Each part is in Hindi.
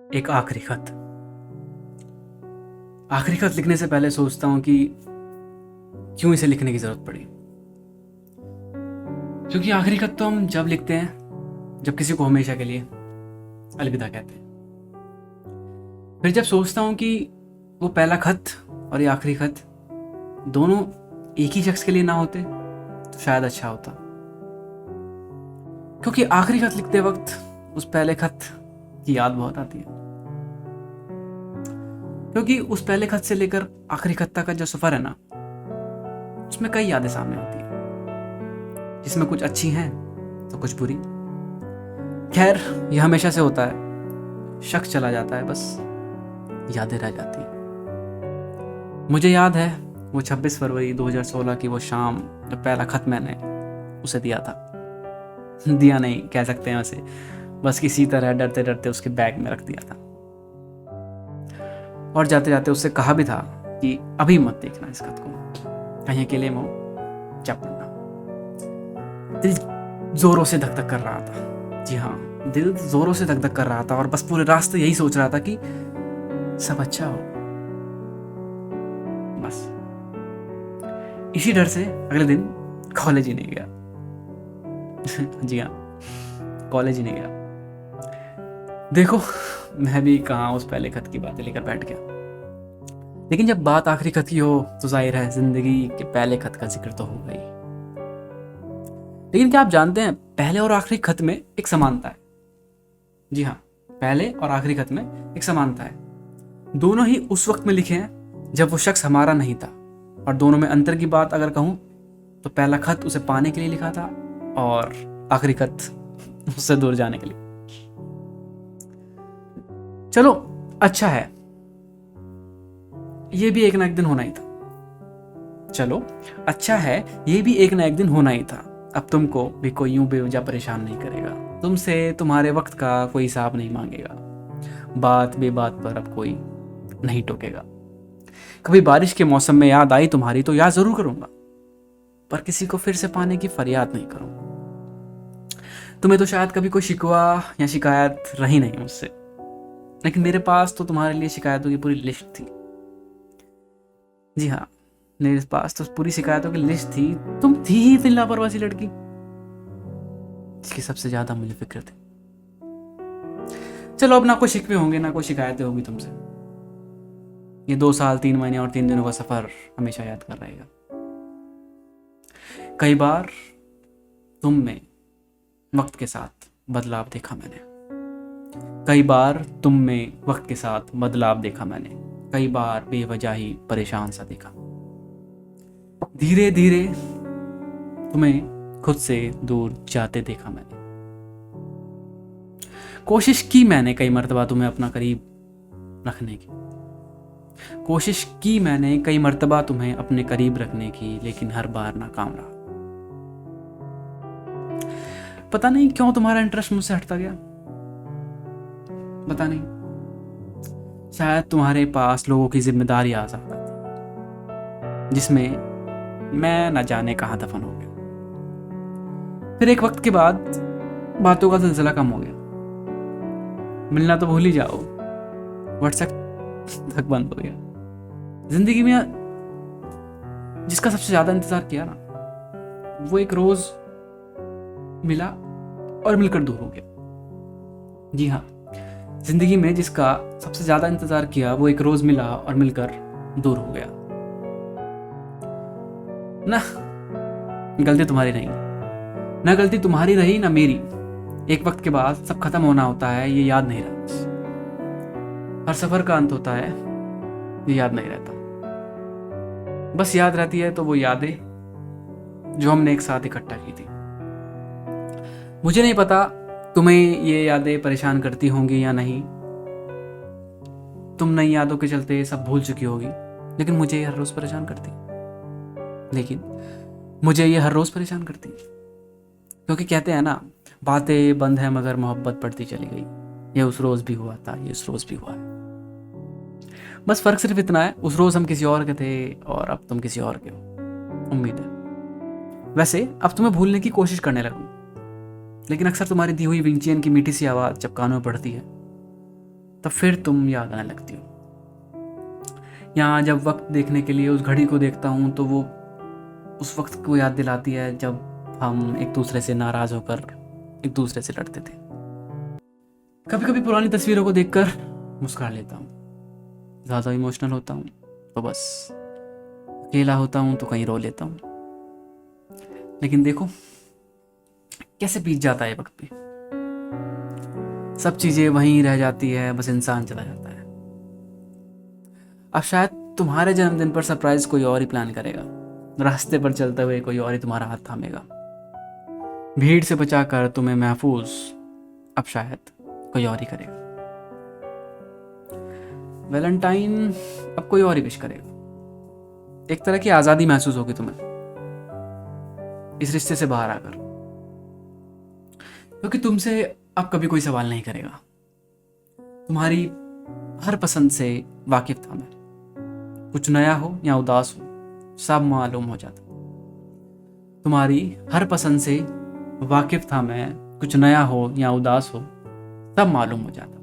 एक आखिरी खत। आखिरी खत लिखने से पहले सोचता हूं कि क्यों इसे लिखने की जरूरत पड़ी। क्योंकि आखिरी खत तो हम जब लिखते हैं जब किसी को हमेशा के लिए अलविदा कहते हैं। फिर जब सोचता हूं कि वो पहला खत और ये आखिरी खत दोनों एक ही शख्स के लिए ना होते तो शायद अच्छा होता। क्योंकि आखिरी खत लिखते वक्त उस पहले खत की याद बहुत आती है। क्योंकि उस पहले खत से लेकर आखिरी खत तक का जो सफर है ना, उसमें कई यादें सामने आती हैं, जिसमें कुछ अच्छी हैं तो कुछ बुरी। खैर, यह हमेशा से होता है। शख्स चला जाता है, बस यादें रह जाती हैं। मुझे याद है वो 26 फरवरी 2016 की वो शाम जब पहला खत मैंने उसे दिया था। दिया नहीं कह सकते हैं वैसे, बस किसी तरह डरते डरते उसके बैग में रख दिया था और जाते जाते उससे कहा भी था कि अभी मत देखना इस खत को, कहीं अकेले में हो जा पड़ना। दिल जोरों से धक धक कर रहा था। जी हाँ, दिल जोरों से धक धक कर रहा था और बस पूरे रास्ते यही सोच रहा था कि सब अच्छा हो। बस इसी डर से अगले दिन कॉलेज ही नहीं गया। जी हाँ, कॉलेज ही नहीं गया। देखो, मैं भी कहाँ उस पहले खत की बातें लेकर बैठ गया। लेकिन जब बात आखिरी खत की हो तो जाहिर है जिंदगी के पहले खत का जिक्र तो होगा ही। लेकिन क्या आप जानते हैं, पहले और आखिरी खत में एक समानता है। जी हाँ, पहले और आखिरी खत में एक समानता है। दोनों ही उस वक्त में लिखे हैं जब वो शख्स हमारा नहीं था। और दोनों में अंतर की बात अगर कहूं तो पहला खत उसे पाने के लिए लिखा था और आखिरी खत उससे दूर जाने के लिए। चलो, अच्छा है, ये भी एक ना एक दिन होना ही था। चलो अच्छा है, ये भी एक ना एक दिन होना ही था। अब तुमको भी कोई यूं बेवजह परेशान नहीं करेगा। तुमसे तुम्हारे वक्त का कोई हिसाब नहीं मांगेगा। बात बेबात पर अब कोई नहीं टोकेगा। कभी बारिश के मौसम में याद आई तुम्हारी तो याद जरूर करूंगा, पर किसी को फिर से पाने की फरियाद नहीं करूंगा। तुम्हें तो शायद कभी कोई शिकवा या शिकायत रही नहीं मुझसे, लेकिन मेरे पास तो तुम्हारे लिए शिकायतों की पूरी लिस्ट थी। जी हाँ, मेरे पास तो पूरी शिकायतों की लिस्ट थी। तुम थी ही इतनी लापरवाह सी लड़की जिसकी सबसे ज्यादा मुझे फिक्र थी। चलो, अब ना कोई शिकवे होंगे ना कोई शिकायतें होगी तुमसे। ये 2 साल 3 महीने और 3 दिनों का सफर हमेशा याद कर रहेगा। कई बार तुम में वक्त के साथ बदलाव देखा मैंने। कई बार तुम में वक्त के साथ बदलाव देखा मैंने। कई बार बेवजह ही परेशान सा देखा। धीरे धीरे तुम्हें खुद से दूर जाते देखा मैंने। कोशिश की मैंने कई मर्तबा तुम्हें अपना करीब रखने की। कोशिश की मैंने कई मर्तबा तुम्हें अपने करीब रखने की, लेकिन हर बार नाकाम रहा। पता नहीं क्यों तुम्हारा इंटरेस्ट मुझसे हटता गया। पता नहीं, शायद तुम्हारे पास लोगों की जिम्मेदारी आ ज्यादा थी, जिसमें मैं न जाने कहां दफन हो गया। फिर एक वक्त के बाद बातों का सिलसिला कम हो गया। मिलना तो भूल ही जाओ, व्हाट्सएप तक बंद हो गया। जिंदगी में जिसका सबसे ज्यादा इंतजार किया ना, वो एक रोज मिला और मिलकर दूर हो गया। जी हाँ, जिंदगी में जिसका सबसे ज्यादा इंतजार किया वो एक रोज मिला और मिलकर दूर हो गया। ना गलती तुम्हारी नहीं, ना गलती तुम्हारी रही ना मेरी। एक वक्त के बाद सब खत्म होना होता है, ये याद नहीं रहा। हर सफर का अंत होता है, ये याद नहीं रहता। बस याद रहती है तो वो यादें जो हमने एक साथ इकट्ठा की थी। मुझे नहीं पता तुम्हें ये यादें परेशान करती होंगी या नहीं। तुम नई यादों के चलते सब भूल चुकी होगी, लेकिन मुझे ये हर रोज परेशान करती। क्योंकि कहते हैं ना, बातें बंद है मगर मोहब्बत बढ़ती चली गई। ये उस रोज भी हुआ था, ये इस रोज भी हुआ है। बस फर्क सिर्फ इतना है, उस रोज हम किसी और के थे और अब तुम किसी और के हो। उम्मीद है वैसे अब तुम्हें भूलने की कोशिश करने लगूं, लेकिन अक्सर तुम्हारी दी हुई विंचियन की मीठी सी आवाज जब कानों में पड़ती है तब फिर तुम याद आने लगती हो। यहाँ जब वक्त देखने के लिए उस घड़ी को देखता हूँ तो वो उस वक्त को याद दिलाती है जब हम एक दूसरे से नाराज होकर एक दूसरे से लड़ते थे। कभी कभी पुरानी तस्वीरों को देखकर मुस्कुरा लेता हूँ। ज़्यादा इमोशनल होता हूँ तो बस, अकेला होता हूँ तो कहीं रो लेता हूँ। लेकिन देखो कैसे बीत जाता है वक्त भी, सब चीज़ें वहीं रह जाती है, बस इंसान चला जाता है। अब शायद तुम्हारे जन्मदिन पर सरप्राइज कोई और ही प्लान करेगा, रास्ते पर चलते हुए कोई और ही तुम्हारा हाथ थामेगा, भीड़ से बचाकर तुम्हें महफूज अब शायद कोई और ही करेगा। वैलेंटाइन अब कोई और ही विश करेगा। एक तरह की आज़ादी महसूस होगी तुम्हें इस रिश्ते से बाहर आकर, क्योंकि तुमसे अब कभी कोई सवाल नहीं करेगा। तुम्हारी हर पसंद से वाकिफ था मैं, कुछ नया हो या उदास हो सब मालूम हो जाता। तुम्हारी हर पसंद से वाकिफ था मैं, कुछ नया हो या उदास हो सब मालूम हो जाता।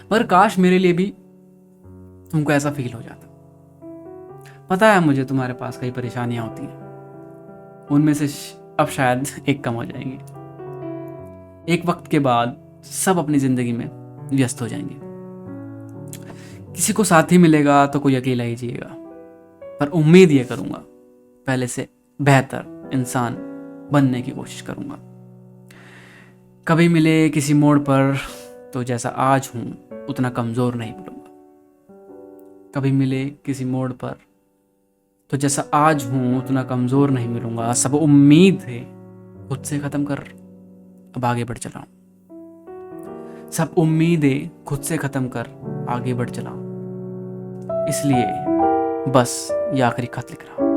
मगर काश मेरे लिए भी तुमको ऐसा फील हो जाता। पता है मुझे तुम्हारे पास कई परेशानियां होती हैं, उनमें से अब शायद एक कम हो जाएंगी। एक वक्त के बाद सब अपनी जिंदगी में व्यस्त हो जाएंगे, किसी को साथी मिलेगा तो कोई अकेला ही जिएगा। पर उम्मीद ये करूंगा पहले से बेहतर इंसान बनने की कोशिश करूंगा। कभी मिले किसी मोड़ पर तो जैसा आज हूं उतना कमजोर नहीं मिलूंगा। कभी मिले किसी मोड़ पर तो जैसा आज हूं उतना कमजोर नहीं मिलूंगा। सब उम्मीद है खुद से खत्म कर अब आगे बढ़ चला हूं। सब उम्मीदें खुद से खत्म कर आगे बढ़ चला हूं। इसलिए बस ये आखिरी खत लिख रहा हूं।